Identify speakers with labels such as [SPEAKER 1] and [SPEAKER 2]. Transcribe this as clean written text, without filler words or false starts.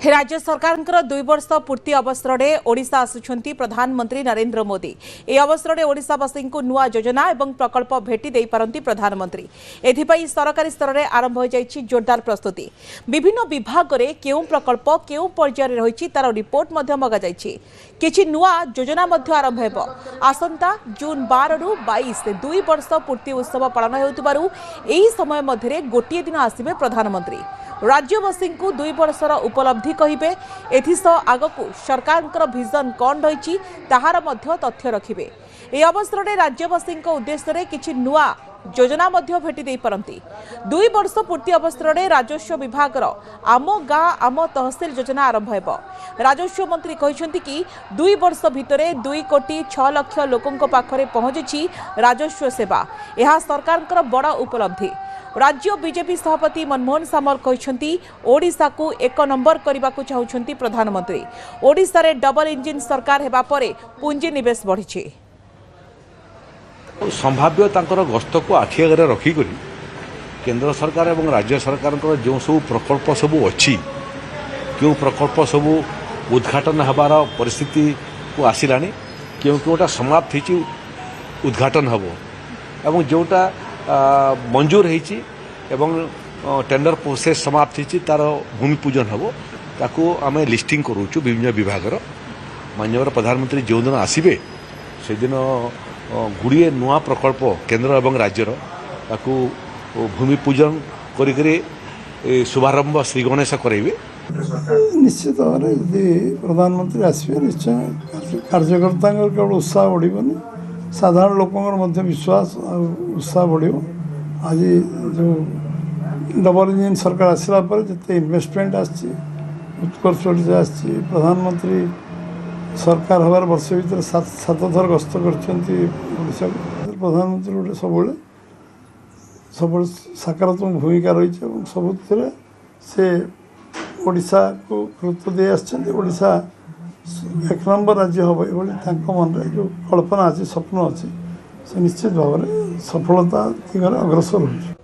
[SPEAKER 1] राज्य सरकार 2 वर्ष पूर्ति अवसर में ओडिशा आसुछंती प्रधानमंत्री नरेंद्र मोदी। ए अवसर में ओडिशावासी को नुआ योजना और प्रकल्प भेटी दे पारंती प्रधानमंत्री। एथिपाई सरकारी स्तर में आरंभ हो जाइछि जोरदार प्रस्तुति। विभिन्न विभाग में केउं प्रकल्प केउं पर्यायर रहिछि तार रिपोर्ट मध्य मगा जाइछि। किछि नुआ योजना मध्य आरंभ हेबो। आसंता जून 12 रु 22 2 वर्ष पूर्ति उत्सव पालन हेउतबारु एही समय मध्यरे गोटिए दिन आसिबे प्रधानमंत्री। राज्यवासी को 2 वर्षर उपलब्धि कहिबे। एथिसह आगकू सरकार विजन कौन रही ताहार मध्य तथ्य रखिबे। ए अवसर में राज्यवासी उद्देश्य किछि नुआ योजना मध्य भेटी दे पारंती। 2 वर्ष पूर्ति अवसर में राजस्व विभाग आम गाँ आम तहसिल योजना आरंभ हेबो। राजस्व मंत्री कहिसेंति कि 2 वर्ष भितरे 2 कोटी 6 लाख लोकंक पाखरे पहुंची राजस्व सेवा। यह सरकार बड़ उपलब्धि। राज्य बीजेपी सभापति मनमोहन सामल कहते ओडिशा को 1 नंबर करने को चाहते प्रधानमंत्री। ओडिशा रे डबल इंजिन सरकार हेबा परे पुंजी निवेश बढ़ी।
[SPEAKER 2] संभाव्य गस्त को आखि आगे रखिक केंद्र सरकार और राज्य सरकार जो सब प्रकल्प सब अच्छी क्यों प्रकल्प सब उद्घाटन हबार परिस्थिति को आसला क्यों क्योंटा समाप्त हो उद्घाटन हम एवं जोटा मंजूर होती टेंडर प्रोसेस समाप्त होती तार भूमि पूजन हम ताकू आम लिस्टिंग करूँ विभिन्न विभाग माननीय प्रधानमंत्री जो दिन आसबे से दिन गुड़िए नुआ प्रकल्प केंद्र एवं राज्यर ताकू भूमि पूजन करी शुभारंभ श्री गणेश करेंगे।
[SPEAKER 3] निश्चित भाव में यदि प्रधानमंत्री आसवे निश्चय कार्यकर्ता केवल उत्साह बढ़नी साधारण लोक विश्वास उत्साह बढ़। आज जो डबल इंजिन सरकार आसला जिते इन्वेस्टमेंट उत्कर्ष आसी प्रधानमंत्री सरकार हबार वर्ष भर 7 थर गस्त कर प्रधानमंत्री गोटे सब सकारात्मक भूमिका रही सबुत से ओडिशा को गुरुत्व दे आशा 1 नंबर राज्य हम ये मन में जो कल्पना अच्छी स्वप्न अच्छी से निश्चित भाव में सफलता दिगरे अग्रसर हो।